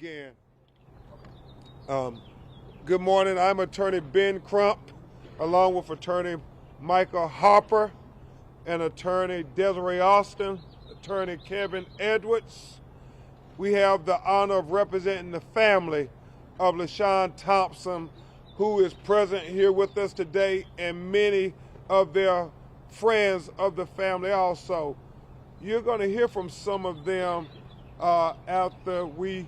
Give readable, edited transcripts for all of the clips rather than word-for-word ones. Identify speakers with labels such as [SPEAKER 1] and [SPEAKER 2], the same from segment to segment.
[SPEAKER 1] begin. Good morning. I'm Attorney Ben Crump, along with Attorney Michael Harper and Attorney Desiree Austin, Attorney Kevin Edwards. We have the honor of representing the family of Lashawn Thompson, who is present here with us today, and many of their friends of the family also. You're going to hear from some of them after we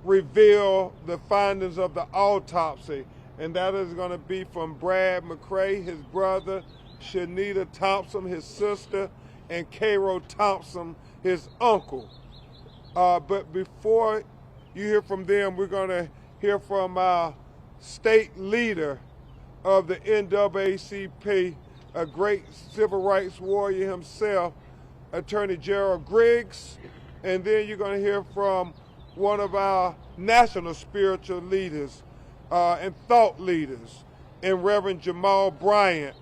[SPEAKER 1] reveal the findings of the autopsy, and that is going to be from Brad McCray, his brother, Shanita Thompson, his sister, and Cairo Thompson, his uncle. But before you hear from them, we're going to hear from our state leader of the NAACP, a great civil rights warrior himself, Attorney Gerald Griggs, and then you're going to hear from one of our national spiritual leaders and thought leaders, and Reverend Jamal Bryant,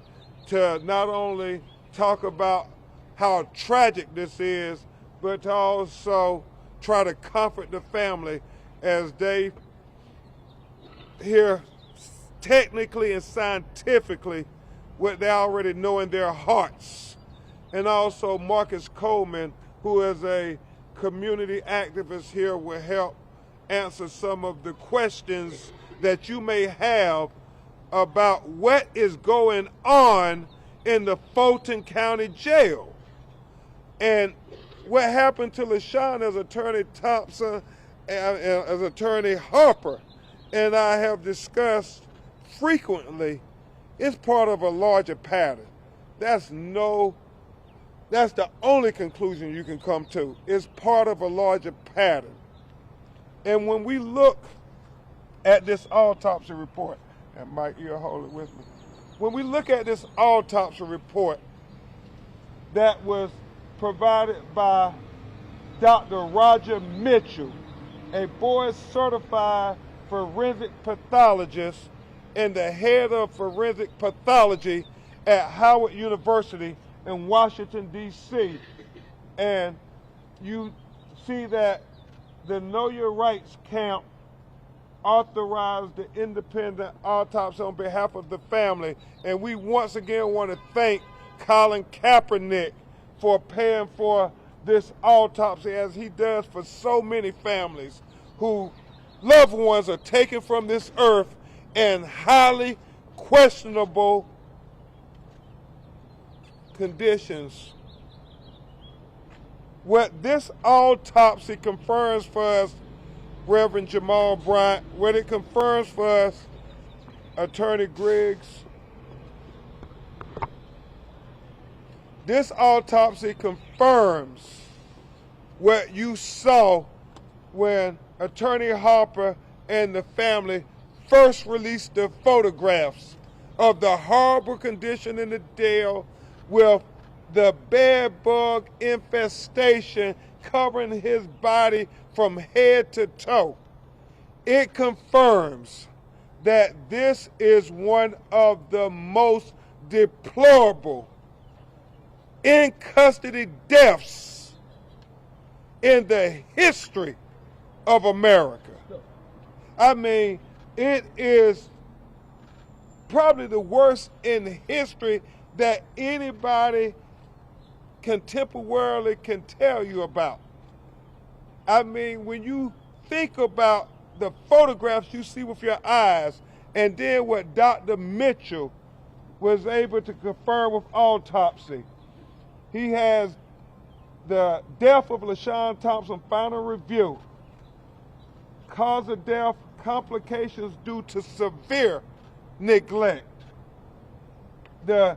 [SPEAKER 1] to not only talk about how tragic this is, but to also try to comfort the family as they hear technically and scientifically what they already know in their hearts. And also Marcus Coleman, who is a community activist here, will help answer some of the questions that you may have about what is going on in the Fulton County Jail. And what happened to Lashawn, as Attorney Thompson and as Attorney Harper and I have discussed frequently, is part of a larger pattern. That's the only conclusion you can come to. It's part of a larger pattern. And when we look at this autopsy report, and Mike, you'll hold it with me. When we look at this autopsy report that was provided by Dr. Roger Mitchell, a board-certified forensic pathologist and the head of forensic pathology at Howard University in Washington, D.C. And you see that the Know Your Rights camp authorized the independent autopsy on behalf of the family. And we once again want to thank Colin Kaepernick for paying for this autopsy, as he does for so many families who loved ones are taken from this earth in highly questionable conditions. What this autopsy confirms for us, Reverend Jamal Bryant, what it confirms for us, Attorney Griggs, this autopsy confirms what you saw when Attorney Harper and the family first released the photographs of the horrible condition in the jail with the bed bug infestation covering his body from head to toe. It confirms that this is one of the most deplorable in custody deaths in the history of America. I mean, it is probably the worst in history that anybody contemporarily can tell you about. I mean, when you think about the photographs you see with your eyes, and then what Dr. Mitchell was able to confirm with autopsy, he has the death of Lashawn Thompson final review, cause of death, complications due to severe neglect. The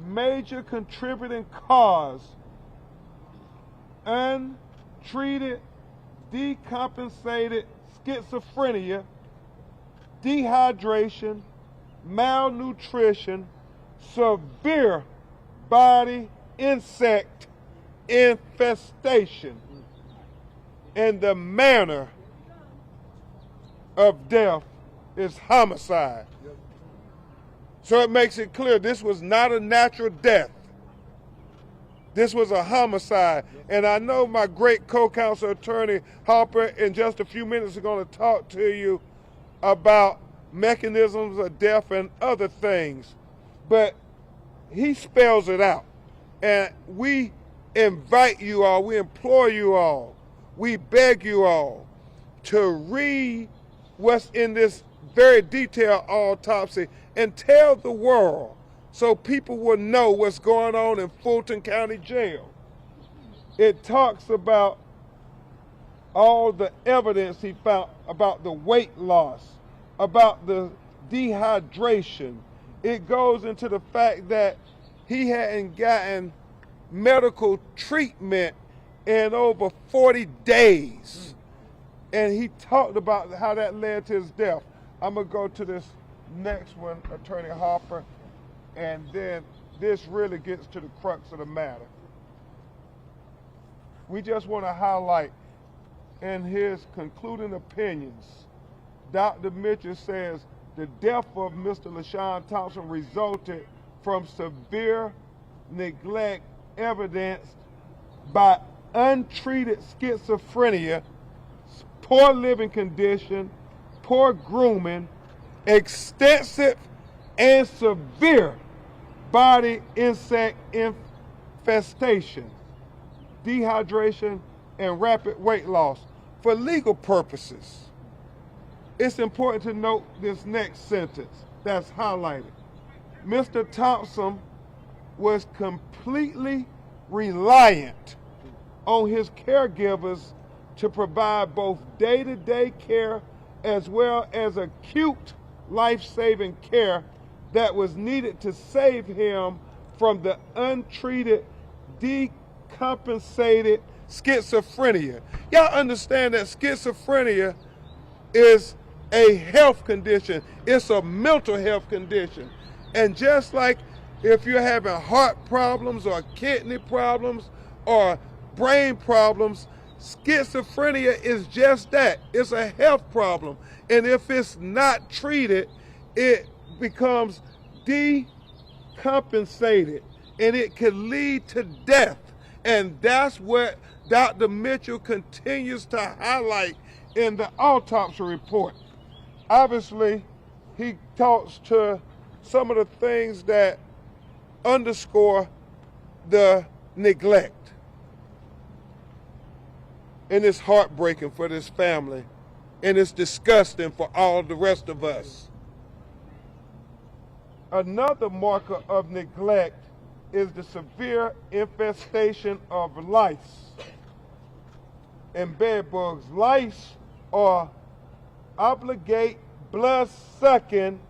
[SPEAKER 1] major contributing cause, untreated decompensated schizophrenia, dehydration, malnutrition, severe body insect infestation, and the manner of death is homicide. So it makes it clear this was not a natural death. This was a homicide. And I know my great co-counsel attorney Harper in just a few minutes is going to talk to you about mechanisms of death and other things. But he spells it out. And we invite you all, we implore you all, we beg you all to read what's in this very detailed autopsy and tell the world so people will know what's going on in Fulton County Jail. It talks about all the evidence he found about the weight loss, about the dehydration. It goes into the fact that he hadn't gotten medical treatment in over 40 days. And he talked about how that led to his death. I'm going to go to this next one, Attorney Harper, and then this really gets to the crux of the matter. We just want to highlight in his concluding opinions, Dr. Mitchell says the death of Mr. Lashawn Thompson resulted from severe neglect evidenced by untreated schizophrenia, poor living condition, poor grooming, extensive and severe body insect infestation, dehydration, and rapid weight loss. For legal purposes, it's important to note this next sentence that's highlighted. Mr. Thompson was completely reliant on his caregivers to provide both day-to-day care as well as acute life-saving care that was needed to save him from the untreated, decompensated schizophrenia. Y'all understand that schizophrenia is a health condition. It's a mental health condition. And just like if you're having heart problems or kidney problems or brain problems, schizophrenia is just that. It's a health problem. And if it's not treated, it becomes decompensated and it can lead to death. And that's what Dr. Mitchell continues to highlight in the autopsy report. Obviously, he talks to some of the things that underscore the neglect. And it's heartbreaking for this family, and it's disgusting for all the rest of us. Another marker of neglect is the severe infestation of lice and bed bugs. Lice are obligate blood-sucking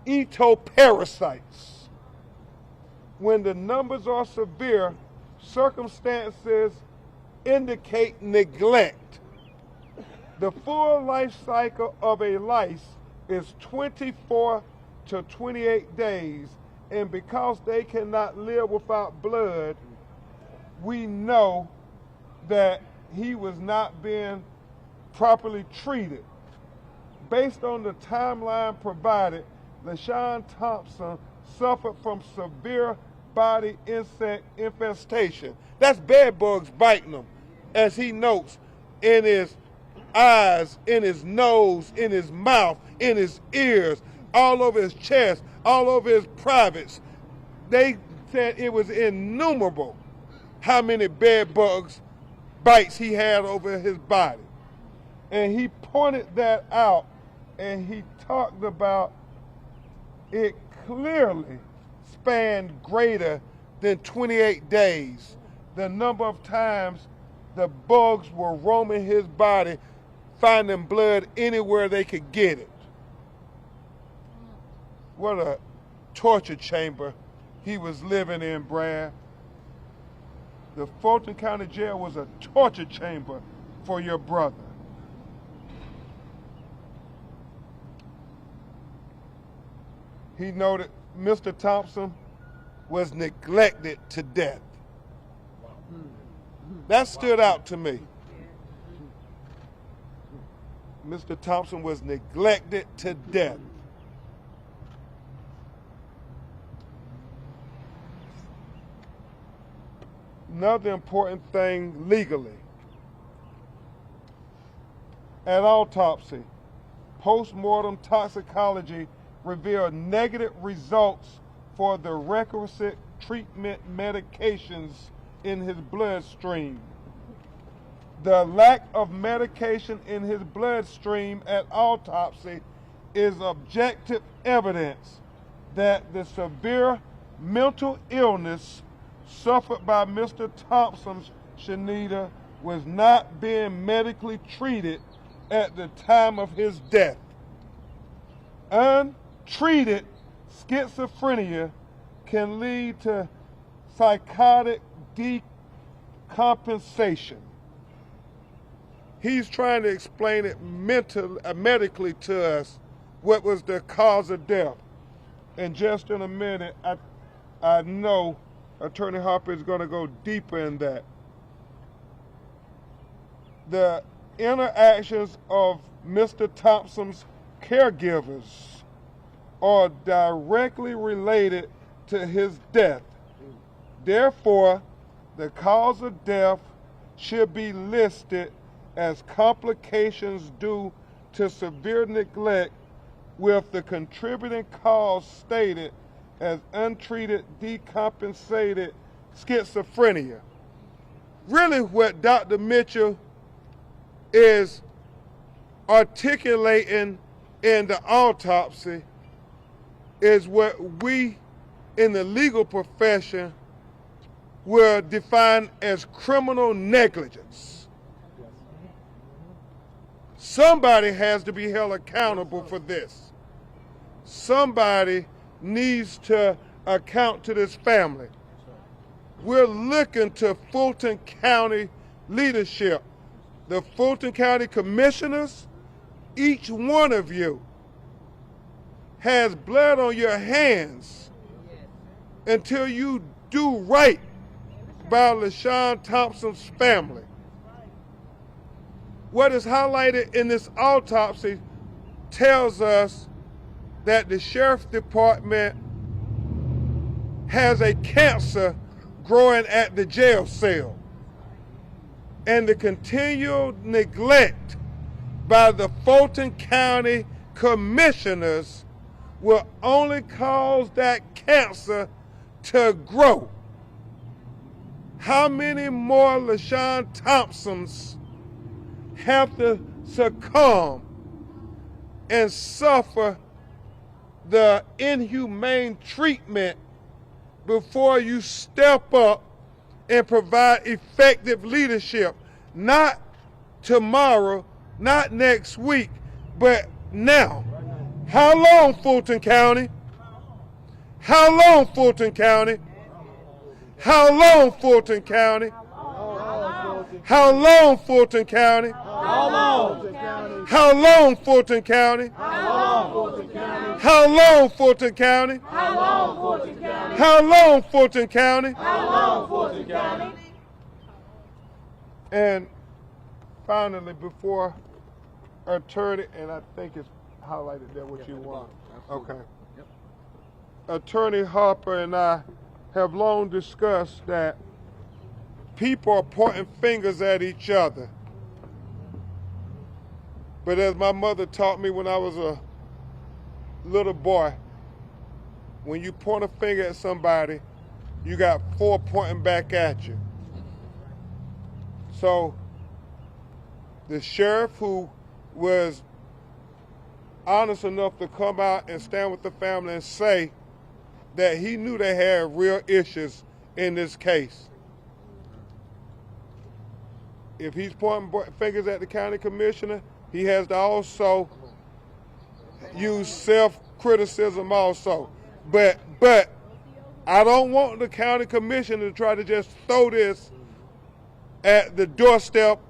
[SPEAKER 1] ectoparasites. When the numbers are severe, circumstances indicate neglect. The full life cycle of a lice is 24 to 28 days, and because they cannot live without blood, we know that he was not being properly treated. Based on the timeline provided, Lashawn Thompson suffered from severe body insect infestation. That's bed bugs biting him, as he notes, in his eyes, in his nose, in his mouth, in his ears, all over his chest, all over his privates. They said it was innumerable how many bed bugs bites he had over his body. And he pointed that out, and he talked about it clearly spanned greater than 28 days. The number of times the bugs were roaming his body, finding blood anywhere they could get it. What a torture chamber he was living in, Brad. The Fulton County Jail was a torture chamber for your brother. He noted Mr. Thompson was neglected to death. That stood out to me. Mr. Thompson was neglected to death. another important thing legally. At autopsy, post-mortem toxicology revealed negative results for the requisite treatment medications in his bloodstream. The lack of medication in his bloodstream at autopsy is objective evidence that the severe mental illness suffered by Mr. Thompson's Shanita was not being medically treated at the time of his death. Untreated schizophrenia can lead to psychotic decompensation. He's trying to explain it medically to us what was the cause of death. And just in a minute, I know Attorney Harper is going to go deeper in that. The interactions of Mr. Thompson's caregivers are directly related to his death. Therefore, the cause of death should be listed as complications due to severe neglect, with the contributing cause stated as untreated decompensated schizophrenia. Really what Dr. Mitchell is articulating in the autopsy is what we in the legal profession will define as criminal negligence. Somebody has to be held accountable for this. Somebody needs to account to this family. We're looking to Fulton County leadership, the Fulton County commissioners. Each one of you has blood on your hands until you do right by Lashawn Thompson's family. What is highlighted in this autopsy tells us that the sheriff's department has a cancer growing at the jail cell. And the continual neglect by the Fulton County commissioners will only cause that cancer to grow. How many more Lashawn Thompsons have to succumb and suffer the inhumane treatment before you step up and provide effective leadership? Not tomorrow, not next week, but now. How long, Fulton County? How long, Fulton County? How long, Fulton County? How long, Fulton County?
[SPEAKER 2] How long?
[SPEAKER 1] How long, Fulton County?
[SPEAKER 2] How long, Fulton County?
[SPEAKER 1] How long, Fulton County?
[SPEAKER 2] How long, Fulton County?
[SPEAKER 1] How long, Fulton County?
[SPEAKER 2] How long, Fulton County?
[SPEAKER 1] And finally, before attorney, and I think it's highlighted there what you want. Okay.
[SPEAKER 3] Yep.
[SPEAKER 1] Attorney Harper and I have long discussed that people are pointing fingers at each other. But as my mother taught me when I was a little boy, when you point a finger at somebody, you got 4 pointing back at you. So the sheriff, who was honest enough to come out and stand with the family and say that he knew they had real issues in this case. If he's pointing fingers at the county commissioner, he has to also use self-criticism also. But I don't want the county commissioner to try to just throw this at the doorstep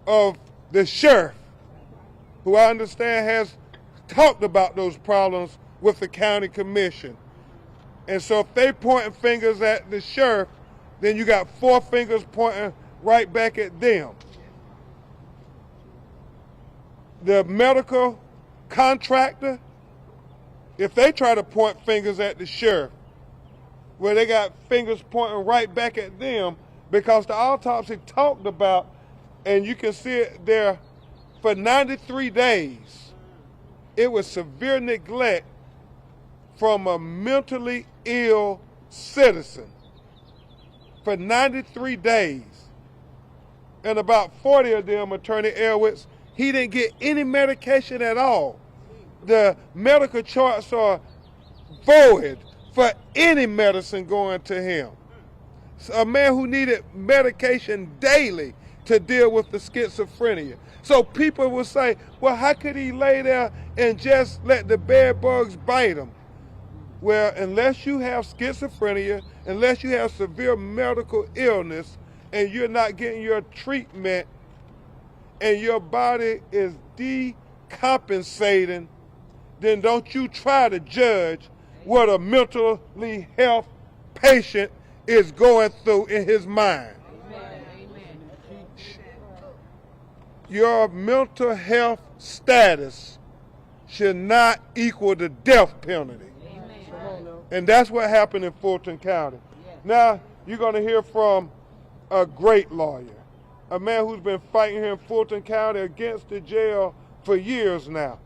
[SPEAKER 1] of the sheriff, who I understand has talked about those problems with the county commission. And so if they pointing fingers at the sheriff, then you got 4 fingers pointing right back at them. The medical contractor, if they try to point fingers at the sheriff, well, they got fingers pointing right back at them, because the autopsy talked about, and you can see it there, for 93 days, it was severe neglect from a mentally ill citizen for 93 days. And about 40 of them, Attorney Elwitz, he didn't get any medication at all. The medical charts are void for any medicine going to him. A man who needed medication daily to deal with the schizophrenia. So people will say, well, how could he lay there and just let the bed bugs bite him? Well, unless you have schizophrenia, unless you have severe medical illness, and you're not getting your treatment, and your body is decompensating, then don't you try to judge what a mentally health patient is going through in his mind. Your mental health status should not equal the death penalty. And that's what happened in Fulton County. Now, you're going to hear from a great lawyer, a man who's been fighting here in Fulton County against the jail for years now.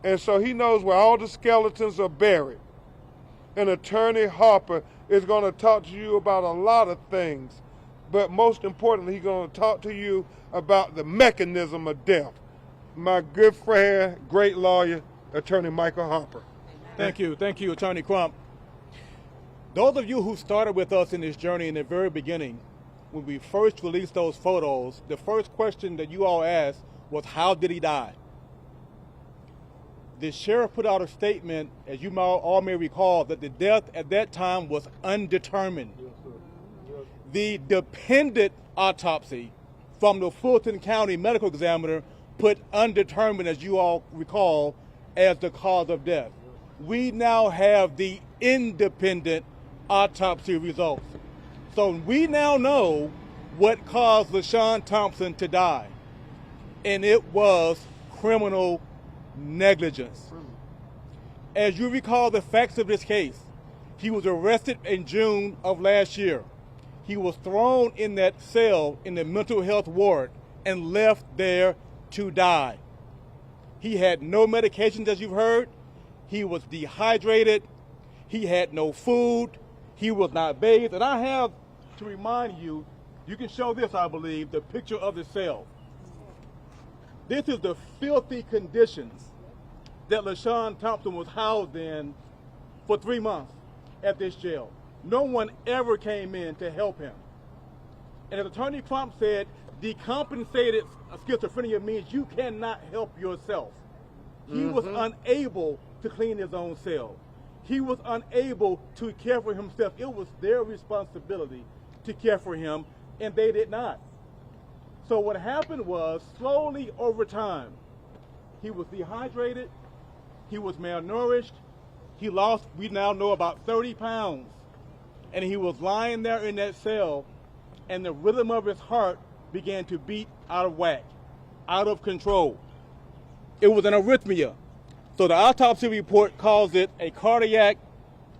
[SPEAKER 1] And so he knows where all the skeletons are buried. And Attorney Harper is going to talk to you about a lot of things, but most importantly, he's going to talk to you about the mechanism of death. My good friend, great lawyer, Attorney Michael Harper.
[SPEAKER 3] Thank you, Attorney Crump. Those of you who started with us in this journey in the very beginning, when we first released those photos, the first question that you all asked was, how did he die? The sheriff put out a statement, as you all may recall, that the death at that time was undetermined. The dependent autopsy from the Fulton County medical examiner put undetermined, as you all recall, as the cause of death. We now have the independent autopsy results. So we now know what caused Lashawn Thompson to die, and it was criminal negligence. As you recall the facts of this case, he was arrested in June of last year. He was thrown in that cell in the mental health ward and left there to die. He had no medications, as you've heard. He was dehydrated. He had no food. He was not bathed. And I have to remind you, you can show this, I believe, the picture of the cell. This is the filthy conditions that Lashawn Thompson was housed in for 3 months at this jail. No one ever came in to help him. And as Attorney Crump said, decompensated schizophrenia means you cannot help yourself. He was unable to clean his own cell. He was unable to care for himself. It was their responsibility to care for him, and they did not. So what happened was, slowly over time, he was dehydrated, he was malnourished, he lost, we now know, about 30 pounds. And he was lying there in that cell, and the rhythm of his heart began to beat out of whack, out of control. It was an arrhythmia. So the autopsy report calls it a cardiac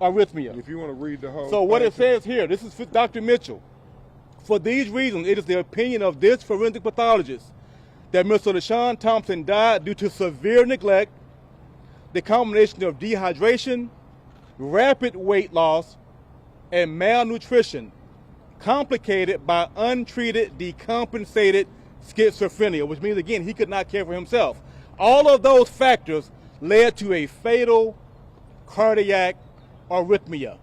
[SPEAKER 3] arrhythmia.
[SPEAKER 1] If you want to read the whole
[SPEAKER 3] So what it says here, this is Dr. Mitchell. For these reasons, it is the opinion of this forensic pathologist that Mr. Lashawn Thompson died due to severe neglect, the combination of dehydration, rapid weight loss, and malnutrition, complicated by untreated decompensated schizophrenia, which means, again, he could not care for himself. All of those factors led to a fatal cardiac arrhythmia.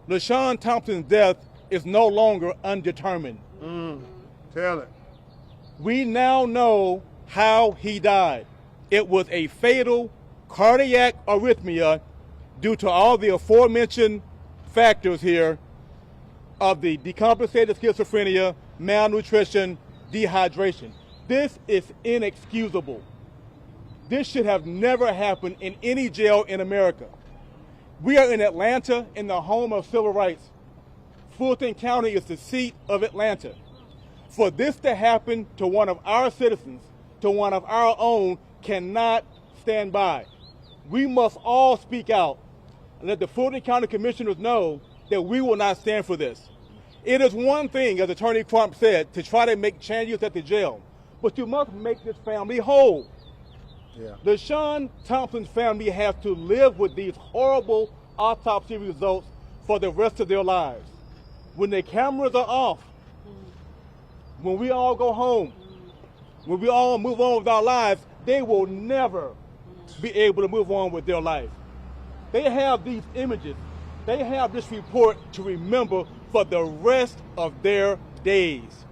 [SPEAKER 3] Lashawn Thompson's death is no longer undetermined.
[SPEAKER 1] Tell it.
[SPEAKER 3] We now know how he died. It was a fatal cardiac arrhythmia due to all the aforementioned factors here of the decompensated schizophrenia, malnutrition, dehydration. This is inexcusable. This should have never happened in any jail in America. We are in Atlanta, in the home of civil rights. Fulton County is the seat of Atlanta. For this to happen to one of our citizens, to one of our own, cannot stand by. We must all speak out and let the Fulton County Commissioners know that we will not stand for this. It is one thing, as Attorney Crump said, to try to make changes at the jail, but you must make this family whole.
[SPEAKER 1] Yeah.
[SPEAKER 3] Lashawn Thompson's family has to live with these horrible autopsy results for the rest of their lives. When the cameras are off, when we all go home, when we all move on with our lives, they will never be able to move on with their life. They have these images, they have this report to remember for the rest of their days.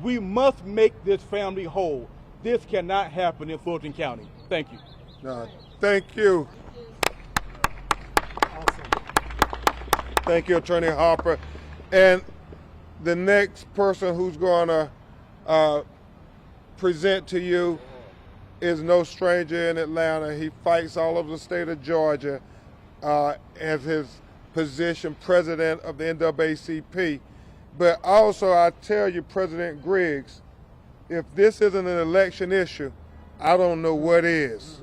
[SPEAKER 3] We must make this family whole. This cannot happen in Fulton County. Thank you.
[SPEAKER 1] No, thank you. Thank you, Attorney Harper. And the next person who's going to present to you is no stranger in Atlanta. He fights all over the state of Georgia as his position, president of the NAACP. But also, I tell you, President Griggs, if this isn't an election issue, I don't know what is.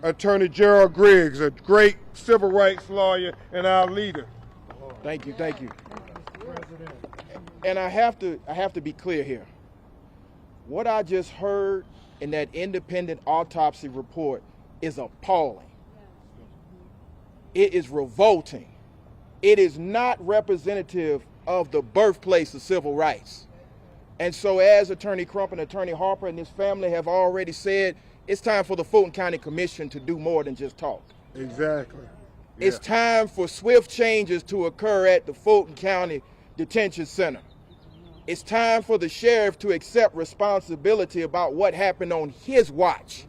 [SPEAKER 1] Attorney Gerald Griggs, a great civil rights lawyer and our leader.
[SPEAKER 4] Thank you, thank you. And I have to be clear here. What I just heard in that independent autopsy report is appalling. It is revolting. It is not representative of the birthplace of civil rights. And so as Attorney Crump and Attorney Harper and his family have already said, it's time for the Fulton County Commission to do more than just talk.
[SPEAKER 1] Exactly. Yeah.
[SPEAKER 4] It's time for swift changes to occur at the Fulton County Detention Center. It's time for the sheriff to accept responsibility about what happened on his watch.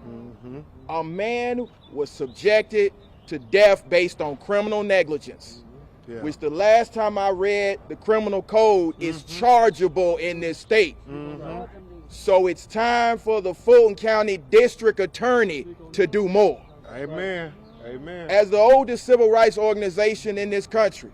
[SPEAKER 1] Mm-hmm.
[SPEAKER 4] A man was subjected to death based on criminal negligence, which the last time I read the criminal code is chargeable in this state. So it's time for the Fulton County District Attorney to do more.
[SPEAKER 1] Amen. Amen.
[SPEAKER 4] As the oldest civil rights organization in this country,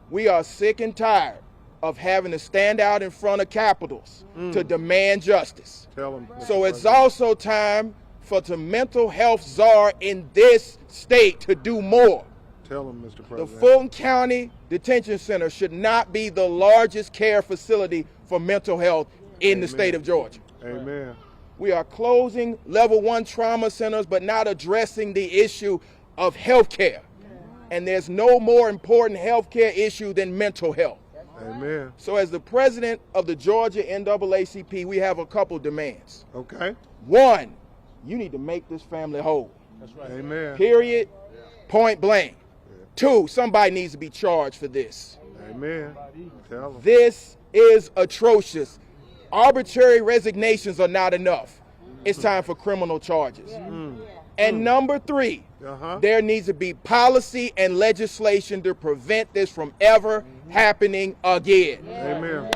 [SPEAKER 4] we are sick and tired of having to stand out in front of capitals to demand justice.
[SPEAKER 1] Tell him.
[SPEAKER 4] So it's also time for the mental health czar in this state to do more.
[SPEAKER 1] Tell him, Mr.
[SPEAKER 4] The
[SPEAKER 1] President.
[SPEAKER 4] Fulton County Detention Center should not be the largest care facility for mental health in the state of Georgia.
[SPEAKER 1] Amen.
[SPEAKER 4] We are closing level 1 trauma centers but not addressing the issue of health care. And there's no more important health care issue than mental health.
[SPEAKER 1] Amen.
[SPEAKER 4] So as the president of the Georgia NAACP, we have a couple demands.
[SPEAKER 1] Okay.
[SPEAKER 4] One, you need to make this family whole.
[SPEAKER 3] That's right.
[SPEAKER 1] Amen.
[SPEAKER 4] Period. Point blank. Two, somebody needs to be charged for this.
[SPEAKER 1] Amen. Tell him.
[SPEAKER 4] This is atrocious. Arbitrary resignations are not enough. It's time for criminal charges. And number three, there needs to be policy and legislation to prevent this from ever happening again.
[SPEAKER 1] Amen.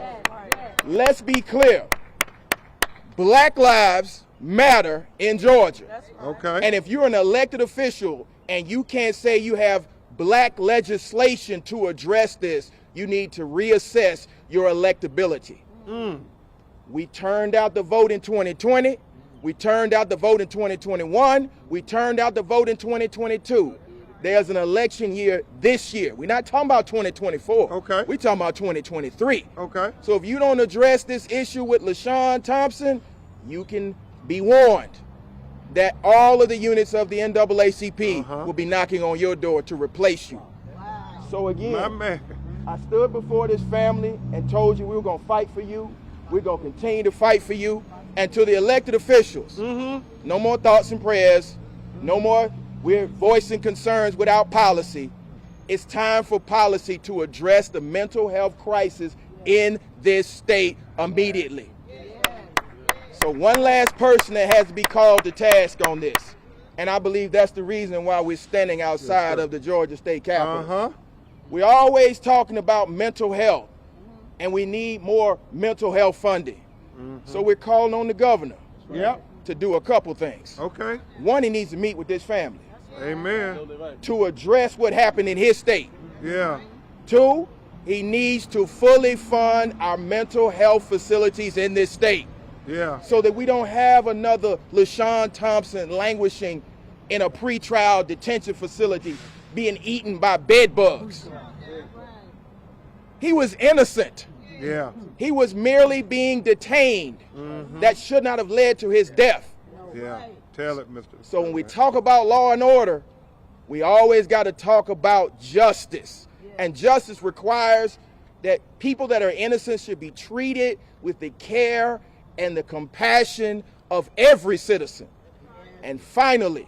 [SPEAKER 4] Let's be clear. Black lives matter in Georgia.
[SPEAKER 1] Okay.
[SPEAKER 4] And if you're an elected official and you can't say you have black legislation to address this, you need to reassess your electability. We turned out the vote in 2020. We turned out the vote in 2021. We turned out the vote in 2022. There's an election year this year. We're not talking about 2024.
[SPEAKER 1] Okay.
[SPEAKER 4] We're talking about 2023.
[SPEAKER 1] Okay.
[SPEAKER 4] So if you don't address this issue with Lashawn Thompson, you can be warned that all of the units of the NAACP will be knocking on your door to replace you. So again,
[SPEAKER 1] My man.
[SPEAKER 4] I stood before this family and told you we were going to fight for you. We're going to continue to fight for you. And to the elected officials, no more thoughts and prayers, no more we're voicing concerns without policy. It's time for policy to address the mental health crisis in this state immediately. So one last person that has to be called to task on this. And I believe that's the reason why we're standing outside of the Georgia State Capitol. We're always talking about mental health, and we need more mental health funding. So we're calling on the governor to do a couple things.
[SPEAKER 1] Okay.
[SPEAKER 4] One, he needs to meet with this family
[SPEAKER 1] Amen.
[SPEAKER 4] to address what happened in his state.
[SPEAKER 1] Yeah.
[SPEAKER 4] Two, he needs to fully fund our mental health facilities in this state
[SPEAKER 1] Yeah.
[SPEAKER 4] so that we don't have another Lashawn Thompson languishing in a pretrial detention facility being eaten by bed bugs. He was innocent.
[SPEAKER 1] Yeah.
[SPEAKER 4] He was merely being detained. That should not have led to his death.
[SPEAKER 1] Yeah. Tell it, Mr.
[SPEAKER 4] So when we talk about law and order, we always got to talk about justice. And justice requires that people that are innocent should be treated with the care and the compassion of every citizen. And finally,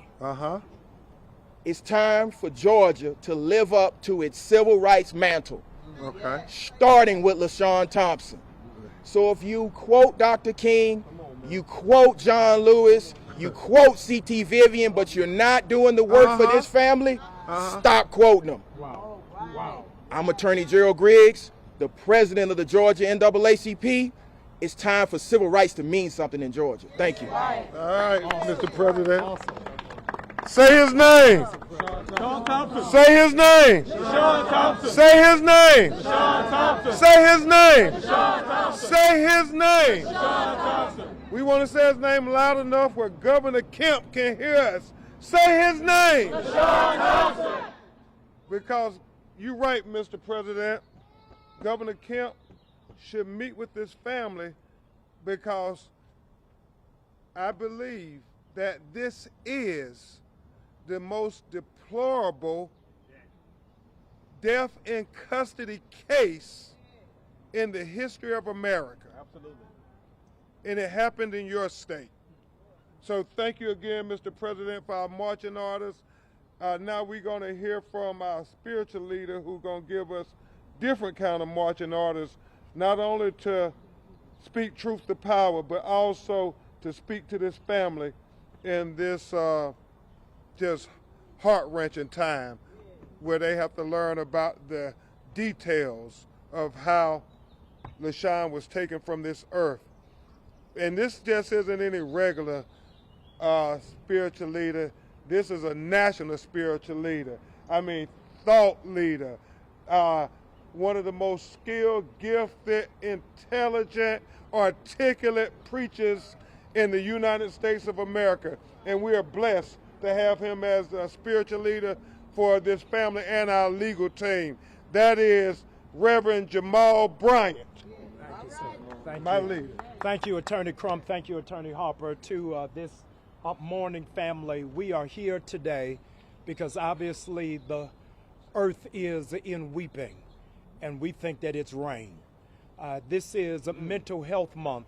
[SPEAKER 4] it's time for Georgia to live up to its civil rights mantle, starting with Lashawn Thompson. So if you quote Dr. King, you quote John Lewis, you quote C.T. Vivian, but you're not doing the work for this family, stop quoting them. I'm Attorney Gerald Griggs, the president of the Georgia NAACP. It's time for civil rights to mean something in Georgia. Thank you.
[SPEAKER 1] All right, Mr. President. Say his name.
[SPEAKER 2] Lashawn Thompson.
[SPEAKER 1] Say his name.
[SPEAKER 2] Lashawn Thompson.
[SPEAKER 1] Say his name.
[SPEAKER 2] Lashawn Thompson.
[SPEAKER 1] Say his name.
[SPEAKER 2] Lashawn Thompson.
[SPEAKER 1] Say his name.
[SPEAKER 2] Lashawn Thompson.
[SPEAKER 1] We want to say his name loud enough where Governor Kemp can hear us. Say his name.
[SPEAKER 2] Lashawn Thompson.
[SPEAKER 1] Because you're right, Mr. President. Governor Kemp should meet with this family because I believe that this is the most deplorable death in custody case in the history of America.
[SPEAKER 3] Absolutely.
[SPEAKER 1] And it happened in your state. So thank you again, Mr. President, for our marching orders. Now we're going to hear from our spiritual leader who's going to give us different kind of marching orders, not only to speak truth to power, but also to speak to this family in this just heart-wrenching time where they have to learn about the details of how Lashawn was taken from this earth. And this just isn't any regular spiritual leader. This is a national spiritual leader. I mean, thought leader. One of the most skilled, gifted, intelligent, articulate preachers in the United States of America. And we are blessed to have him as a spiritual leader for this family and our legal team. That is Reverend Jamal Bryant.
[SPEAKER 5] Thank you, sir. Thank
[SPEAKER 1] My
[SPEAKER 5] you.
[SPEAKER 1] leader.
[SPEAKER 5] Thank you, Attorney Crump. Thank you, Attorney Harper. To this up-morning family, we are here today because obviously the earth is in weeping, and we think that it's rain. This is a mental health month,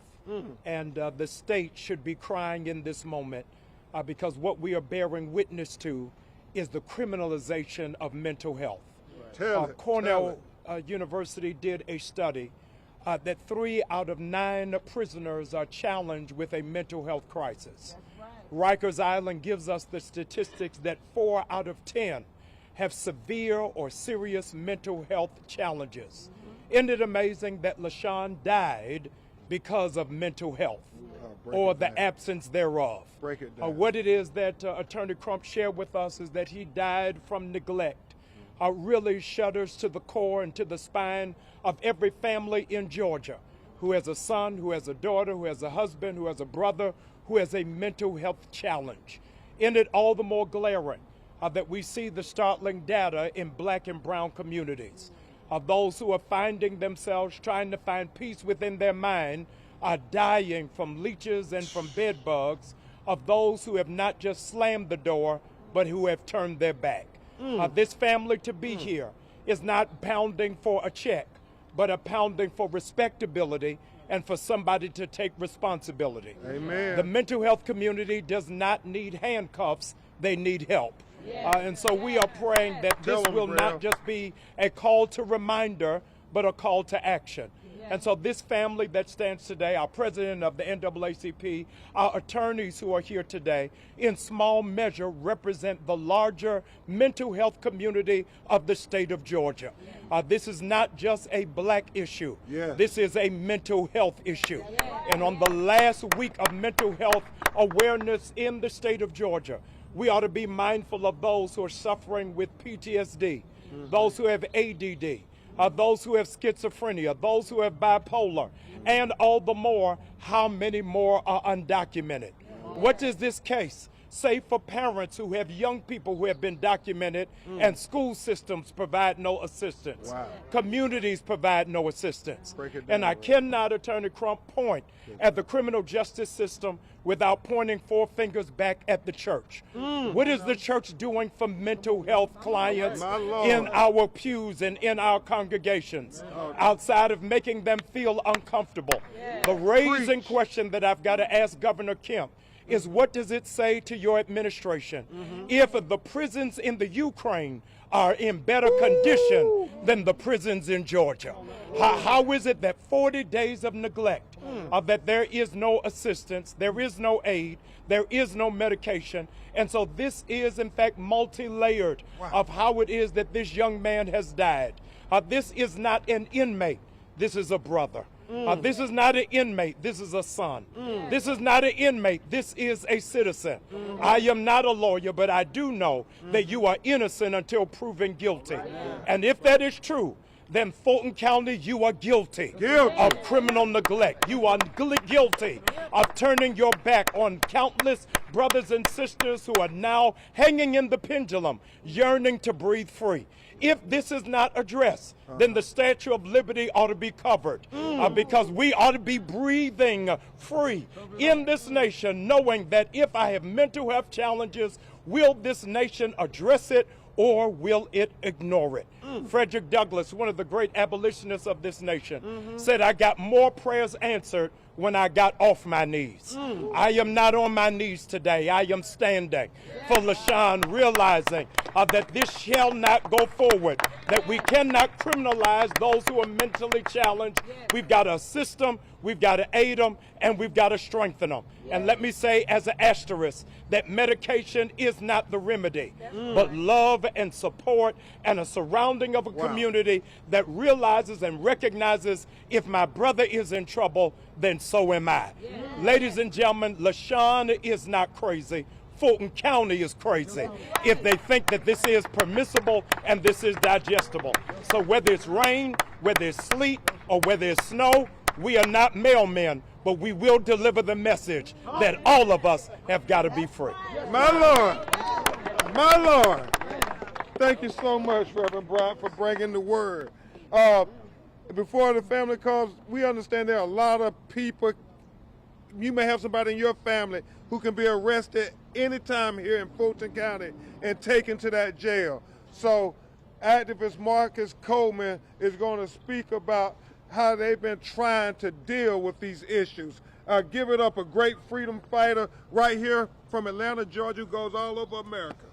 [SPEAKER 5] and the state should be crying in this moment because what we are bearing witness to is the criminalization of mental health. Cornell University did a study that 3 out of 9 prisoners are challenged with a mental health crisis. Rikers Island gives us the statistics that 4 out of 10 have severe or serious mental health challenges. Isn't it amazing that Lashawn died because of mental health or the absence thereof?
[SPEAKER 1] Break it down.
[SPEAKER 5] What it is that Attorney Crump shared with us is that he died from neglect. Really shudders to the core and to the spine of every family in Georgia who has a son, who has a daughter, who has a husband, who has a brother, who has a mental health challenge. In it, all the more glaring that we see the startling data in black and brown communities of those who are finding themselves trying to find peace within their mind are dying from leeches and from bed bugs, of those who have not just slammed the door, but who have turned their back. This family to be here is not pounding for a check, but a pounding for respectability and for somebody to take responsibility.
[SPEAKER 1] Amen.
[SPEAKER 5] The mental health community does not need handcuffs, they need help. And so we are praying that this will not just be a call to reminder, but a call to action. And so this family that stands today, our president of the NAACP, our attorneys who are here today, in small measure represent the larger mental health community of the state of Georgia. This is not just a black issue. This is a mental health issue. And on the last week of mental health awareness in the state of Georgia, we ought to be mindful of those who are suffering with PTSD, those who have ADD, those who have schizophrenia, those who have bipolar, and all the more, how many more are undocumented. What is this case? Say for parents who have young people who have been documented and school systems provide no assistance.
[SPEAKER 1] Wow.
[SPEAKER 5] Communities provide no assistance.
[SPEAKER 1] Break it
[SPEAKER 5] And
[SPEAKER 1] down,
[SPEAKER 5] I cannot, Attorney Crump, point at the criminal justice system without pointing four fingers back at the church. What is the church doing for mental health clients
[SPEAKER 1] My Lord.
[SPEAKER 5] in our pews and in our congregations outside of making them feel uncomfortable? The raising question that I've got to ask Governor Kemp is, what does it say to your administration if the prisons in the Ukraine are in better condition than the prisons in Georgia? How is it that 40 days of neglect, that there is no assistance, there is no aid, there is no medication, and so this is in fact multi-layered of how it is that this young man has died. This is not an inmate, this is a brother. This is not an inmate, this is a son. This is not an inmate, this is a citizen. I am not a lawyer, but I do know that you are innocent until proven guilty. And if that is true, then Fulton County, you are guilty of criminal neglect. You are guilty of turning your back on countless brothers and sisters who are now hanging in the pendulum, yearning to breathe free. If this is not addressed, then the Statue of Liberty ought to be covered because we ought to be breathing free in this nation, knowing that if I have mental health challenges, will this nation address it or will it ignore it? Frederick Douglass, one of the great abolitionists of this nation, said, I got more prayers answered when I got off my knees. I am not on my knees today. I am standing for Lashawn, realizing that this shall not go forward, that we cannot criminalize those who are mentally challenged. We've got to assist them, we've got to aid them, and we've got to strengthen them. And let me say as an asterisk that medication is not the remedy, but love and support and a surrounding of a community that realizes and recognizes if my brother is in trouble, then so am I. Ladies and gentlemen, Lashawn is not crazy. Fulton County is crazy if they think that this is permissible and this is digestible. So whether it's rain, whether it's sleet, or whether it's snow, we are not mailmen, but we will deliver the message that all of us have got to be free.
[SPEAKER 1] My Lord, my Lord. Thank you so much, Reverend Bryant, for bringing the word. Before the family calls, we understand there are a lot of people. You may have somebody in your family who can be arrested anytime here in Fulton County and taken to that jail. So activist Marcus Coleman is going to speak about how they've been trying to deal with these issues. Give it up, a great freedom fighter right here from Atlanta, Georgia, who goes all over America.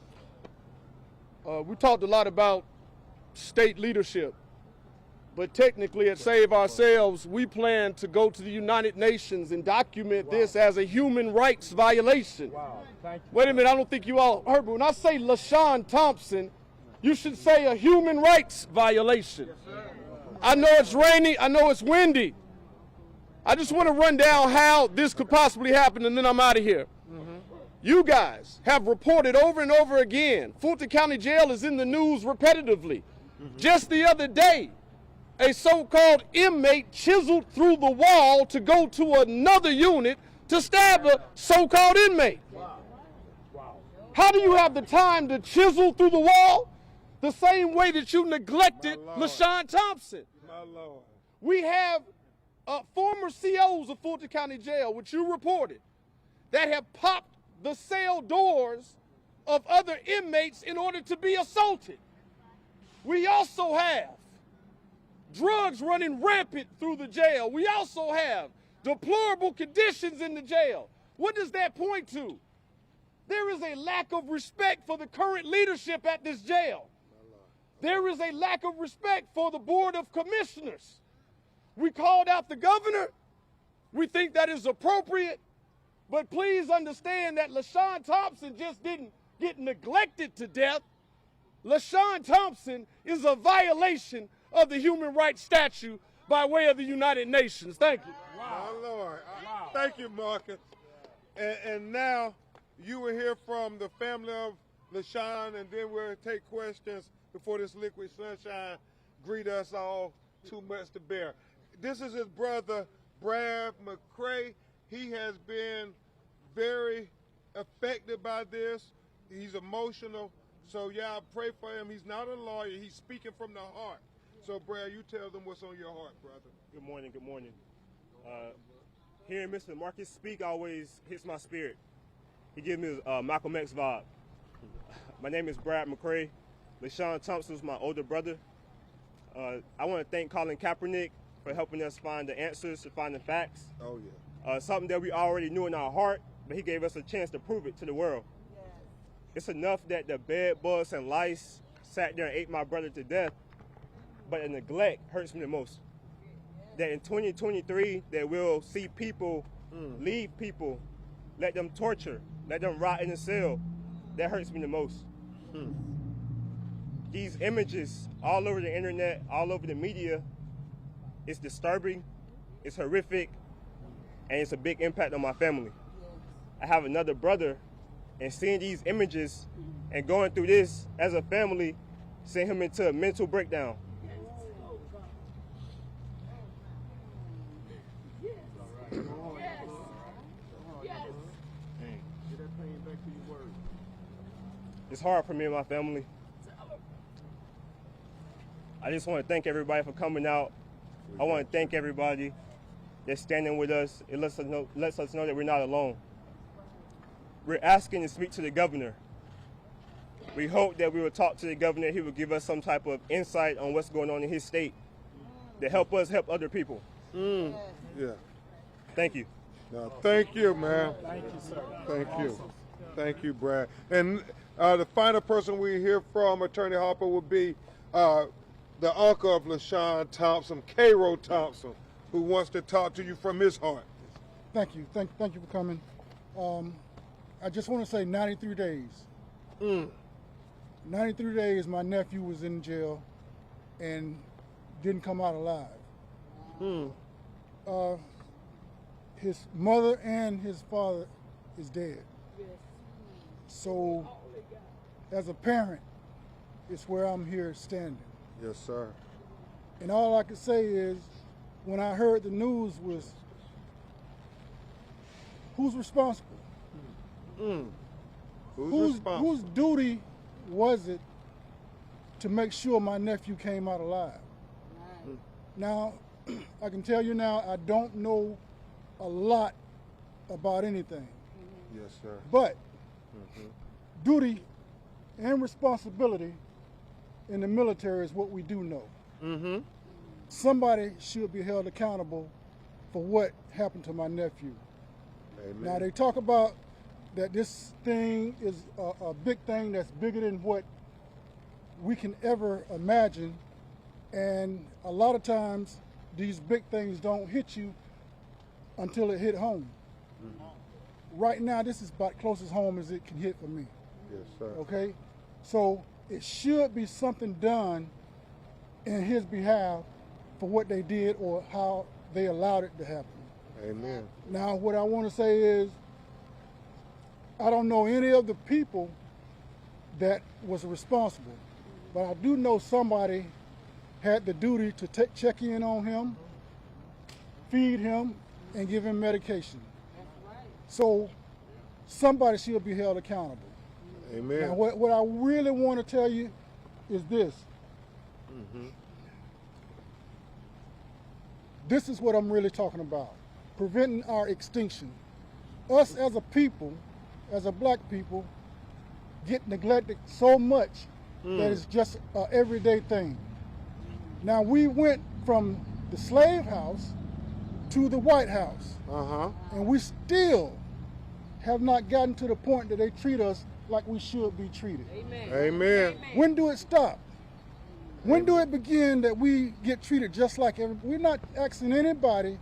[SPEAKER 6] We talked a lot about state leadership, but technically at Save Ourselves, we plan to go to the United Nations and document this as a human rights violation. Wait a minute, I don't think you all heard, but when I say Lashawn Thompson, you should say a human rights violation. I know it's rainy, I know it's windy. I just want to run down how this could possibly happen, and then I'm out of here. You guys have reported over and over again, Fulton County Jail is in the news repetitively. Just the other day, a so-called inmate chiseled through the wall to go to another unit to stab a so-called inmate. How do you have the time to chisel through the wall? The same way that you neglected Lashawn Thompson.
[SPEAKER 1] My Lord.
[SPEAKER 6] We have former COs of Fulton County Jail, which you reported, that have popped the cell doors of other inmates in order to be assaulted. We also have drugs running rampant through the jail. We also have deplorable conditions in the jail. What does that point to? There is a lack of respect for the current leadership at this jail. There is a lack of respect for the Board of Commissioners. We called out the governor. We think that is appropriate. But please understand that Lashawn Thompson just didn't get neglected to death. Lashawn Thompson is a violation of the human rights statute by way of the United Nations. Thank you.
[SPEAKER 1] Wow. My Lord. Thank you, Marcus. And now you will hear from the family of Lashawn, and then we'll take questions before this liquid sunshine greet us all. Too much to bear. This is his brother, Brad McCray. He has been very affected by this. He's emotional. So, yeah, I pray for him. He's not a lawyer. He's speaking from the heart. So, Brad, you tell them what's on your heart, brother.
[SPEAKER 7] Good morning, good morning. Hearing Mr. Marcus speak always hits my spirit. He gives me a Malcolm X vibe. My name is Brad McCray. Lashawn Thompson is my older brother. I want to thank Colin Kaepernick for helping us find the answers, to find the facts.
[SPEAKER 1] Oh, yeah.
[SPEAKER 7] Something that we already knew in our heart, but he gave us a chance to prove it to the world. Yes. It's enough that the bed bugs and lice sat there and ate my brother to death, but the neglect hurts me the most. That in 2023, that we'll see people leave people, let them torture, let them rot in a cell. That hurts me the most. These images all over the internet, all over the media, it's disturbing, it's horrific, and it's a big impact on my family. I have another brother, and seeing these images and going through this as a family sent him into a mental breakdown. It's hard for me and my family. I just want to thank everybody for coming out. I want to thank everybody that's standing with us. It lets us know that we're not alone. We're asking to speak to the governor. We hope that we will talk to the governor. He will give us some type of insight on what's going on in his state to help us help other people.
[SPEAKER 1] Yeah.
[SPEAKER 7] Thank you.
[SPEAKER 1] No, thank you, man.
[SPEAKER 5] Thank you, sir.
[SPEAKER 1] Thank you. Thank you, Brad. And the final person we hear from, Attorney Harper, will be the uncle of Lashawn Thompson, Cairo Thompson, who wants to talk to you from his heart.
[SPEAKER 8] Thank you. Thank you for coming. I just want to say 93 days. 93 days my nephew was in jail and didn't come out alive. His mother and his father is dead. So as a parent, it's where I'm here standing.
[SPEAKER 1] Yes, sir.
[SPEAKER 8] And all I could say is, when I heard the news was, who's responsible?
[SPEAKER 1] Who's responsible?
[SPEAKER 8] Whose duty was it to make sure my nephew came out alive? Now, I can tell you now, I don't know a lot about anything.
[SPEAKER 1] Yes, sir.
[SPEAKER 8] But duty and responsibility in the military is what we do know. Somebody should be held accountable for what happened to my nephew.
[SPEAKER 1] Amen.
[SPEAKER 8] Now, they talk about that this thing is a big thing that's bigger than what we can ever imagine. And a lot of times, these big things don't hit you until it hit home. Right now, this is about closest home as it can hit for me.
[SPEAKER 1] Yes, sir.
[SPEAKER 8] Okay? So it should be something done in his behalf for what they did or how they allowed it to happen.
[SPEAKER 1] Amen.
[SPEAKER 8] Now, what I want to say is, I don't know any of the people that was responsible, but I do know somebody had the duty to check in on him, feed him, and give him medication. So somebody should be held accountable.
[SPEAKER 1] Amen.
[SPEAKER 8] Now, what I really want to tell you is this. This is what I'm really talking about. Preventing our extinction. Us as a people, as a black people, get neglected so much that it's just an everyday thing. Now, we went from the slave house to the White House. And we still have not gotten to the point that they treat us like we should be treated.
[SPEAKER 1] Amen. Amen.
[SPEAKER 8] When do it stop? When do it begin that we get treated just like everybody? We're not asking anybody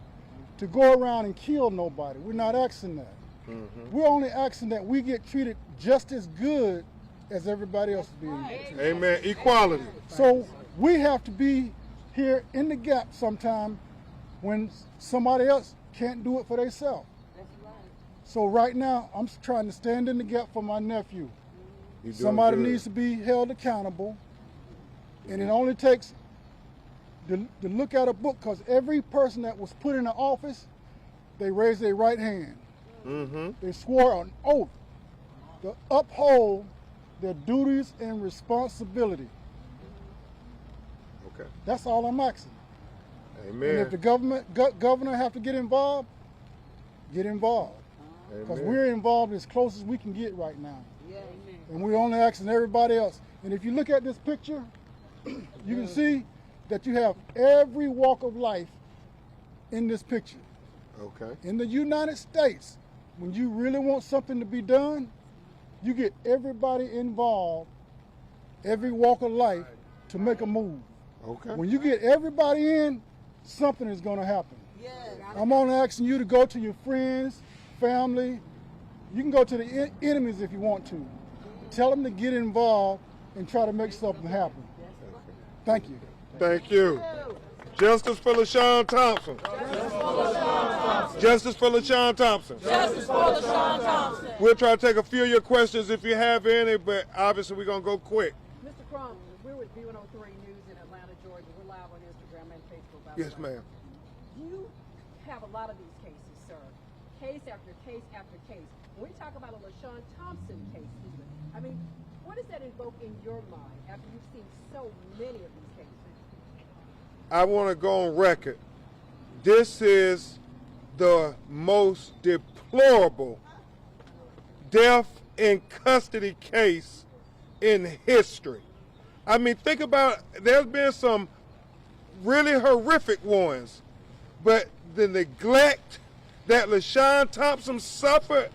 [SPEAKER 8] to go around and kill nobody. We're not asking that. We're only asking that we get treated just as good as everybody else is being treated.
[SPEAKER 1] Amen. Equality.
[SPEAKER 8] So we have to be here in the gap sometime when somebody else can't do it for themselves. So right now, I'm trying to stand in the gap for my nephew. Somebody needs to be held accountable. And it only takes to look at a book, because every person that was put in the office, they raised their right hand. They swore an oath to uphold their duties and responsibility.
[SPEAKER 1] Okay.
[SPEAKER 8] That's all I'm asking.
[SPEAKER 1] Amen.
[SPEAKER 8] And if the governor have to get involved, get involved. Because
[SPEAKER 1] Amen.
[SPEAKER 8] we're involved as close as we can get right now. And we're only asking everybody else. And if you look at this picture, you can see that you have every walk of life in this picture.
[SPEAKER 1] Okay.
[SPEAKER 8] In the United States, when you really want something to be done, you get everybody involved, every walk of life, to make a move.
[SPEAKER 1] Okay.
[SPEAKER 8] When you get everybody in, something is going to happen. I'm only asking you to go to your friends, family. You can go to the enemies if you want to. Tell them to get involved and try to make something happen. Thank you.
[SPEAKER 1] Thank you. Justice for Lashawn Thompson. Justice for Lashawn Thompson.
[SPEAKER 2] Justice for Lashawn Thompson.
[SPEAKER 1] We'll try to take a few of your questions if you have any, but obviously we're going to go quick.
[SPEAKER 9] Mr. Crump, we're with B103 News in Atlanta, Georgia. We're live on Instagram and Facebook. By the
[SPEAKER 1] Yes,
[SPEAKER 9] way.
[SPEAKER 1] ma'am.
[SPEAKER 9] You have a lot of these cases, sir. Case after case after case. When we talk about a Lashawn Thompson case, even, I mean, what does that invoke in your mind after you've seen so many of these cases?
[SPEAKER 1] I want to go on record. This is the most deplorable death in custody case in history. I mean, think about, there's been some really horrific ones, but the neglect that Lashawn Thompson suffered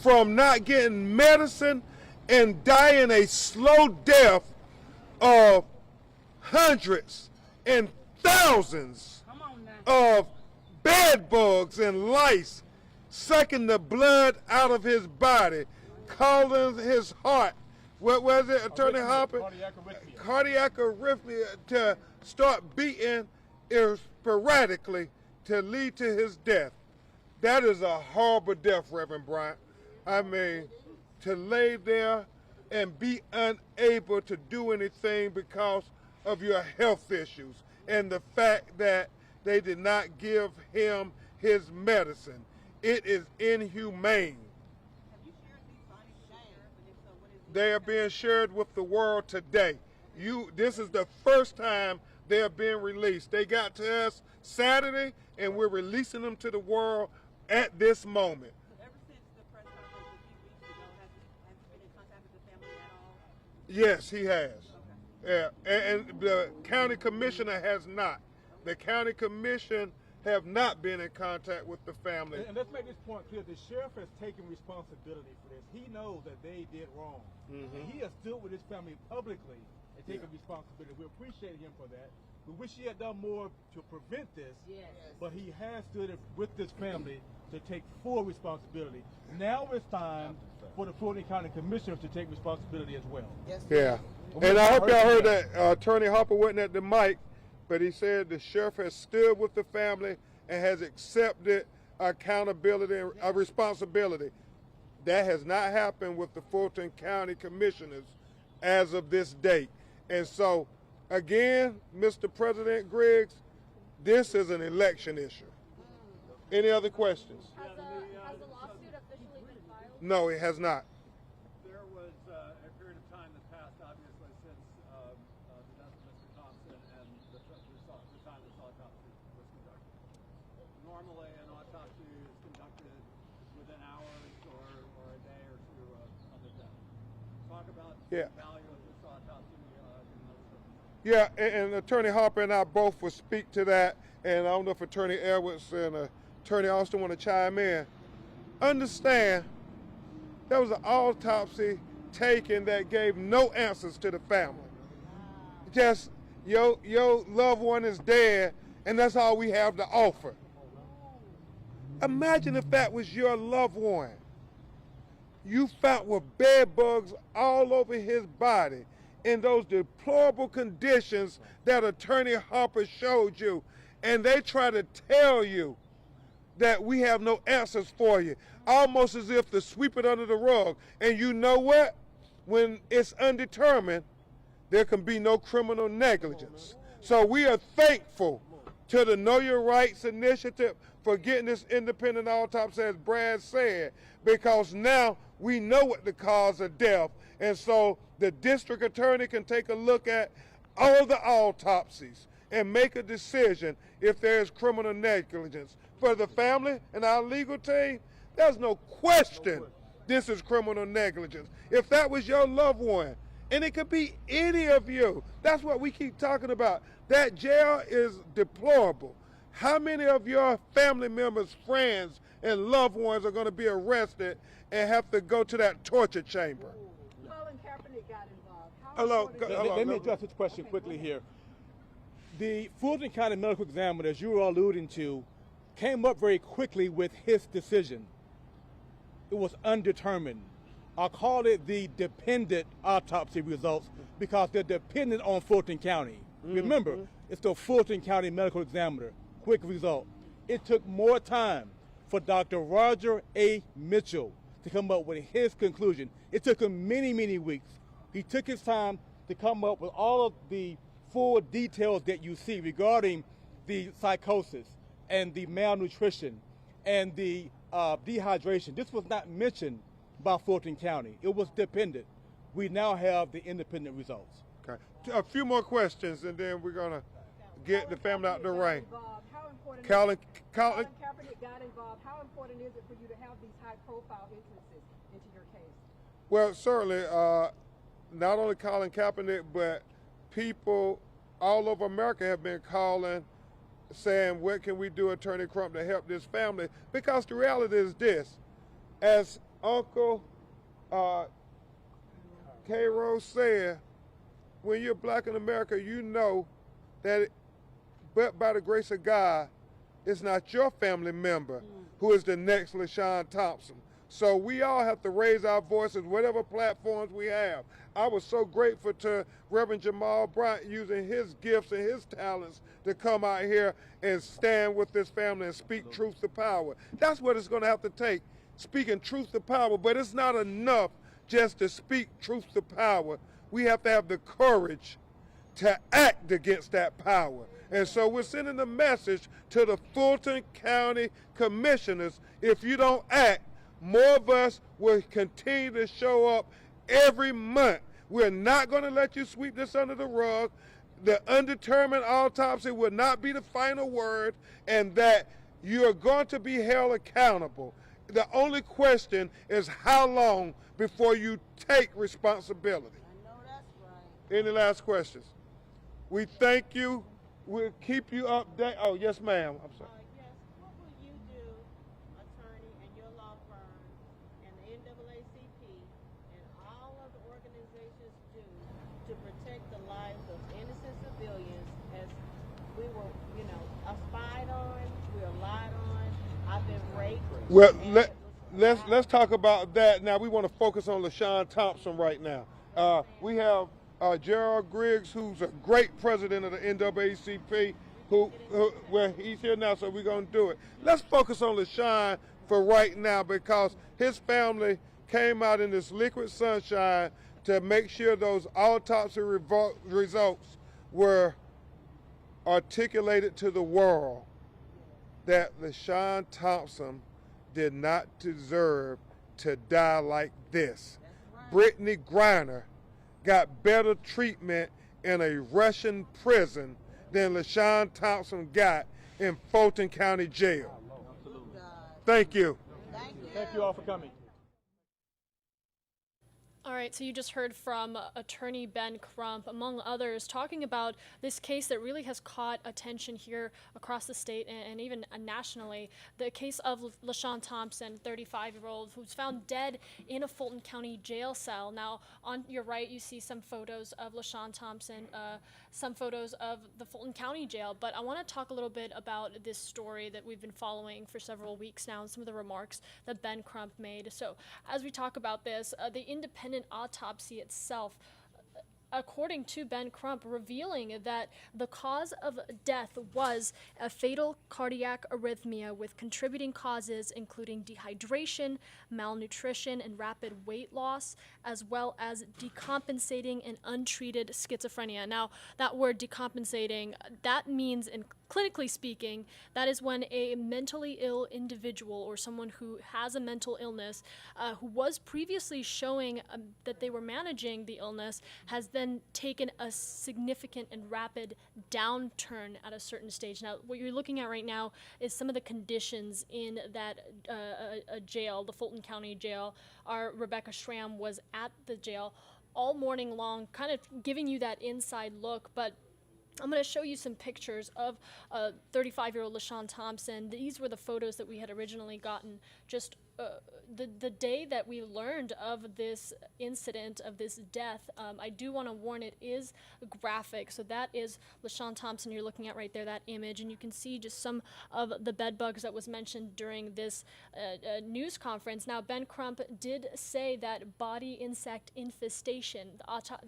[SPEAKER 1] from not getting medicine and dying a slow death of hundreds and thousands of bed bugs and lice sucking the blood out of his body, causing his heart, what was it, Attorney Harper? Cardiac arrhythmia to start beating sporadically to lead to his death. That is a horrible death, Reverend Bryant. I mean, to lay there and be unable to do anything because of your health issues and the fact that they did not give him his medicine. It is inhumane. They are being shared with the world today. This is the first time they are being released. They got to us Saturday, and we're releasing them to the world at this moment.
[SPEAKER 10] So ever since the press conference a few weeks ago, has he been in contact with the family at all?
[SPEAKER 1] Yes, he has. Okay. Yeah, and the county commissioner has not. The county commission have not been in contact with the family.
[SPEAKER 3] And let's make this point clear. The sheriff has taken responsibility for this. He knows that they did wrong.
[SPEAKER 1] Mm-hmm.
[SPEAKER 3] And he has stood with his family publicly and taken responsibility. We appreciate him for that. We wish he had done more to prevent this, but he has stood with this family to take full responsibility. Now it's time for the Fulton County Commissioners to take responsibility as well.
[SPEAKER 1] Yeah. And I hope y'all heard that Attorney Harper wasn't at the mic, but he said the sheriff has stood with the family and has accepted accountability and responsibility. That has not happened with the Fulton County Commissioners as of this date. And so, again, Mr. President Griggs, this is an election issue. Any other questions?
[SPEAKER 11] Has the lawsuit officially been filed?
[SPEAKER 1] No, it has not.
[SPEAKER 12] There was a period of time that passed, obviously, since the death of Mr. Thompson and the time this autopsy was conducted. Normally, an autopsy is conducted within hours or a day or two of the death. Talk about the value of this autopsy in those circumstances.
[SPEAKER 1] Yeah, and Attorney Harper and I both will speak to that, and I don't know if Attorney Edwards and Attorney Austin want to chime in. Understand, there was an autopsy taken that gave no answers to the family. Just, your loved one is dead, and that's all we have to offer. Imagine if that was your loved one. You found with bed bugs all over his body in those deplorable conditions that Attorney Harper showed you, and they try to tell you that we have no answers for you, almost as if to sweep it under the rug. And you know what? When it's undetermined, there can be no criminal negligence. So we are thankful to the Know Your Rights Initiative for getting this independent autopsy, as Brad said, because now we know what the cause of death. And so the district attorney can take a look at all the autopsies and make a decision if there is criminal negligence. For the family and our legal team, there's no question this is criminal negligence. If that was your loved one, and it could be any of you, that's what we keep talking about. That jail is deplorable. How many of your family members, friends, and loved ones are going to be arrested and have to go to that torture chamber?
[SPEAKER 9] Colin Kaepernick got involved.
[SPEAKER 3] Let me address this question quickly here. The Fulton County Medical Examiner, as you were alluding to, came up very quickly with his decision. It was undetermined. I call it the dependent autopsy results because they're dependent on Fulton County. Remember, it's the Fulton County Medical Examiner. Quick result. It took more time for Dr. Roger A. Mitchell to come up with his conclusion. It took him many, many weeks. He took his time to come up with all of the full details that you see regarding the psychosis and the malnutrition and the dehydration. This was not mentioned by Fulton County. It was dependent. We now have the independent results.
[SPEAKER 1] Okay. A few more questions, and then we're going to get the family out the ring.
[SPEAKER 9] Colin Kaepernick got involved. How important is it for you to have these high-profile entrances into your case?
[SPEAKER 1] Well, certainly, not only Colin Kaepernick, but people all over America have been calling, saying, what can we do, Attorney Crump, to help this family? Because the reality is this, as Uncle K-Rose said, when you're black in America, you know that but by the grace of God, it's not your family member who is the next Lashawn Thompson. So we all have to raise our voices, whatever platforms we have. I was so grateful to Reverend Jamal Bryant using his gifts and his talents to come out here and stand with this family and speak truth to power. That's what it's going to have to take, speaking truth to power. But it's not enough just to speak truth to power. We have to have the courage to act against that power. And so we're sending a message to the Fulton County Commissioners. If you don't act, more of us will continue to show up every month. We're not going to let you sweep this under the rug. The undetermined autopsy will not be the final word, and that you are going to be held accountable. The only question is how long before you take responsibility.
[SPEAKER 10] I know that's right.
[SPEAKER 1] Any last questions? We thank you. We'll keep you updated. Oh, yes, ma'am. I'm sorry.
[SPEAKER 10] Yes. What will you do, attorney, and your law firm, and the NAACP, and all of the organizations do to protect the lives of innocent civilians as we were, spied on, we were lied on, I've been raped.
[SPEAKER 1] Well, let's talk about that now. We want to focus on Lashawn Thompson right now. We have Gerald Griggs, who's a great president of the NAACP, where he's here now, so we're going to do it. Let's focus on Lashawn for right now because his family came out in this liquid sunshine to make sure those autopsy results were articulated to the world that Lashawn Thompson did not deserve to die like this. Brittany Griner got better treatment in a Russian prison than Lashawn Thompson got in Fulton County Jail. Thank you.
[SPEAKER 3] Thank you all for coming.
[SPEAKER 11] All right, so you just heard from Attorney Ben Crump, among others, talking about this case that really has caught attention here across the state and even nationally. The case of Lashawn Thompson, 35-year-old, who's found dead in a Fulton County jail cell. Now, on your right, you see some photos of Lashawn Thompson, some photos of the Fulton County Jail. But I want to talk a little bit about this story that we've been following for several weeks now and some of the remarks that Ben Crump made. So as we talk about this, the independent autopsy itself, according to Ben Crump, revealing that the cause of death was a fatal cardiac arrhythmia with contributing causes including dehydration, malnutrition, and rapid weight loss, as well as decompensating and untreated schizophrenia. Now, that word decompensating, that means in clinically speaking, that is when a mentally ill individual or someone who has a mental illness, who was previously showing that they were managing the illness, has then taken a significant and rapid downturn at a certain stage. Now, what you're looking at right now is some of the conditions in that jail, the Fulton County Jail. Our Rebecca Schramm was at the jail all morning long, kind of giving you that inside look, but I'm going to show you some pictures of 35-year-old Lashawn Thompson. These were the photos that we had originally gotten just the day that we learned of this incident, of this death. I do want to warn, it is graphic. So that is Lashawn Thompson you're looking at right there, that image, and you can see just some of the bed bugs that was mentioned during this news conference. Now, Ben Crump did say that body insect infestation,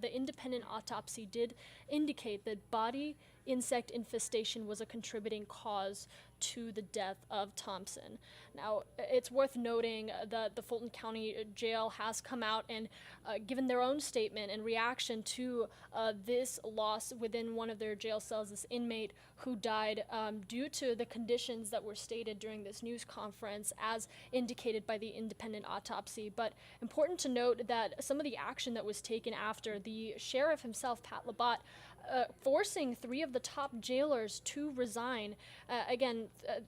[SPEAKER 11] the independent autopsy did indicate that body insect infestation was a contributing cause to the death of Thompson. Now, it's worth noting that the Fulton County Jail has come out and given their own statement in reaction to this loss within one of their jail cells, this inmate who died due to the conditions that were stated during this news conference as indicated by the independent autopsy. But important to note that some of the action that was taken after, the sheriff himself, Pat Labat, forcing 3 of the top jailers to resign.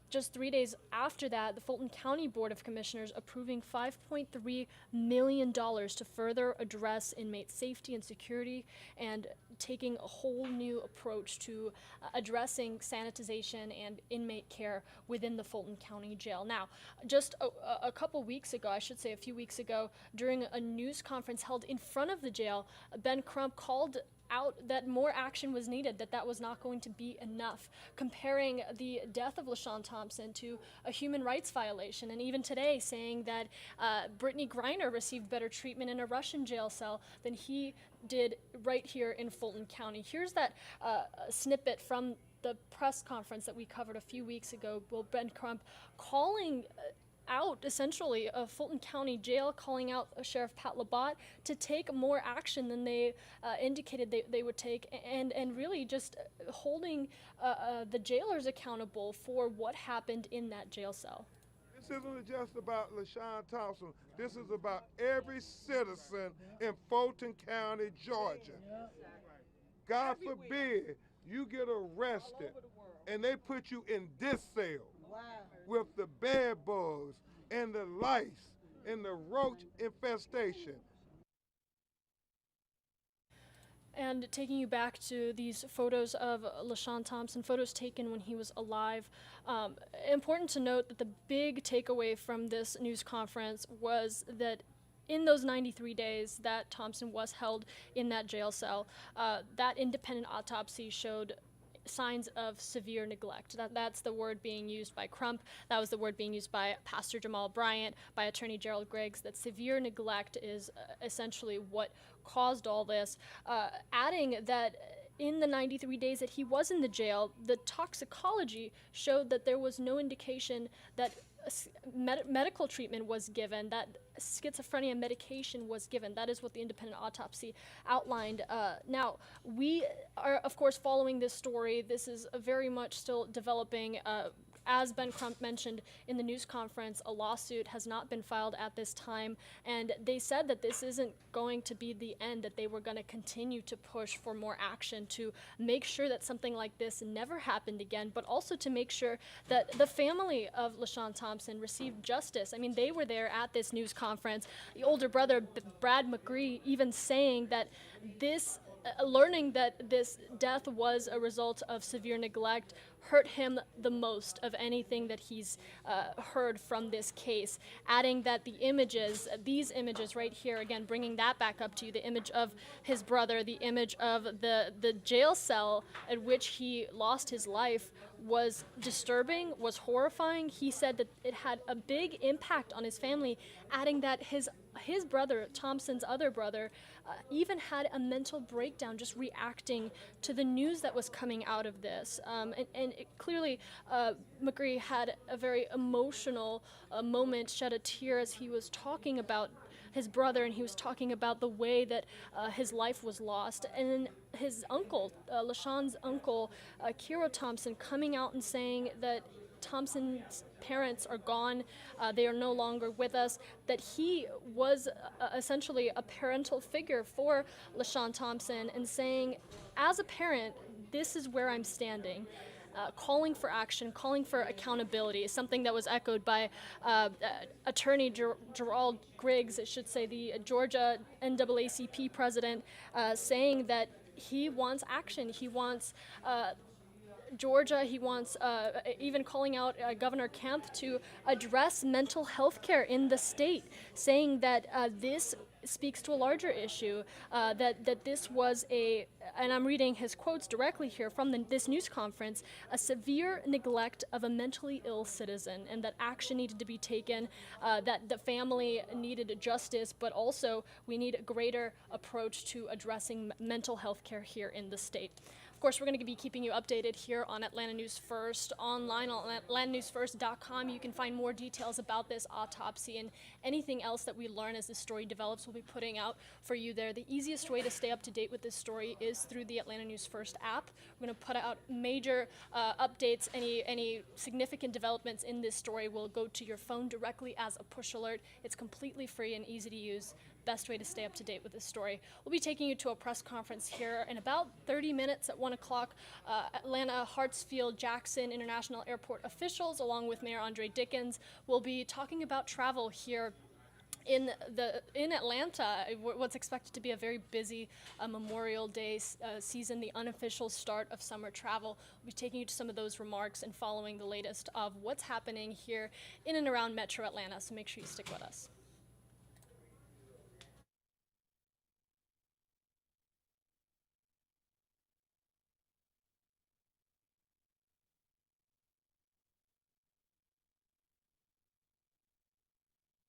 [SPEAKER 11] Just 3 days after that, the Fulton County Board of Commissioners approving $5.3 million to further address inmate safety and security, and taking a whole new approach to addressing sanitization and inmate care within the Fulton County Jail. Now, just a couple weeks ago, I should say a few weeks ago, during a news conference held in front of the jail, Ben Crump called out that more action was needed, that was not going to be enough, comparing the death of Lashawn Thompson to a human rights violation, and even today saying that Brittany Griner received better treatment in a Russian jail cell than he did right here in Fulton County. Here's that snippet from the press conference that we covered a few weeks ago. Well, Ben Crump calling out essentially a Fulton County Jail, calling out Sheriff Pat Labat to take more action than they indicated they would take, and really just holding the jailers accountable for what happened in that jail cell.
[SPEAKER 1] This isn't just about Lashawn Thompson. This is about every citizen in Fulton County, Georgia. God forbid you get arrested and they put you in this cell with the bed bugs and the lice and the roach infestation.
[SPEAKER 11] And taking you back to these photos of Lashawn Thompson, photos taken when he was alive, important to note that the big takeaway from this news conference was that in those 93 days that Thompson was held in that jail cell, that independent autopsy showed signs of severe neglect. That's the word being used by Crump. That was the word being used by Pastor Jamal Bryant, by Attorney Gerald Griggs, that severe neglect is essentially what caused all this. Adding that in the 93 days that he was in the jail, the toxicology showed that there was no indication that medical treatment was given, that schizophrenia medication was given. That is what the independent autopsy outlined. Now, we are, of course, following this story. This is very much still developing. As Ben Crump mentioned in the news conference, a lawsuit has not been filed at this time, and they said that this isn't going to be the end, that they were going to continue to push for more action to make sure that something like this never happened again, but also to make sure that the family of Lashawn Thompson received justice. I mean, they were there at this news conference. The older brother, Brad McGree, even saying that this learning that this death was a result of severe neglect hurt him the most of anything that he's heard from this case, adding that the images, these images right here, again, bringing that back up to you, the image of his brother, the image of the jail cell at which he lost his life, was disturbing, was horrifying. He said that it had a big impact on his family, adding that his brother, Thompson's other brother, even had a mental breakdown just reacting to the news that was coming out of this. Clearly, McGree had a very emotional moment, shed a tear as he was talking about his brother, and he was talking about the way that his life was lost. And then his uncle, Lashawn's uncle, Kiro Thompson, coming out and saying that Thompson's parents are gone, they are no longer with us, that he was essentially a parental figure for Lashawn Thompson, and saying, as a parent, this is where I'm standing. Calling for action, calling for accountability, something that was echoed by Attorney Gerald Griggs, I should say, the Georgia NAACP president, saying that he wants action. He wants Georgia, he wants even calling out Governor Kemp to address mental health care in the state, saying that this speaks to a larger issue, that this was a, and I'm reading his quotes directly here from this news conference, a severe neglect of a mentally ill citizen, and that action needed to be taken, that the family needed justice, but also we need a greater approach to addressing mental health care here in the state. Of course, we're going to be keeping you updated here on Atlanta News First. Online on atlantanewsfirst.com, you can find more details about this autopsy and anything else that we learn as this story develops. We'll be putting out for you there. The easiest way to stay up to date with this story is through the Atlanta News First app. We're going to put out major updates. Any significant developments in this story will go to your phone directly as a push alert. It's completely free and easy to use. Best way to stay up to date with this story. We'll be taking you to a press conference here in about 30 minutes at 1 o'clock. Atlanta, Hartsfield, Jackson International Airport officials, along with Mayor Andre Dickens, will be talking about travel here in Atlanta, what's expected to be a very busy Memorial Day season, the unofficial start of summer travel. We'll be taking you to some of those remarks and following the latest of what's happening here in and around Metro Atlanta, so make sure you stick with us.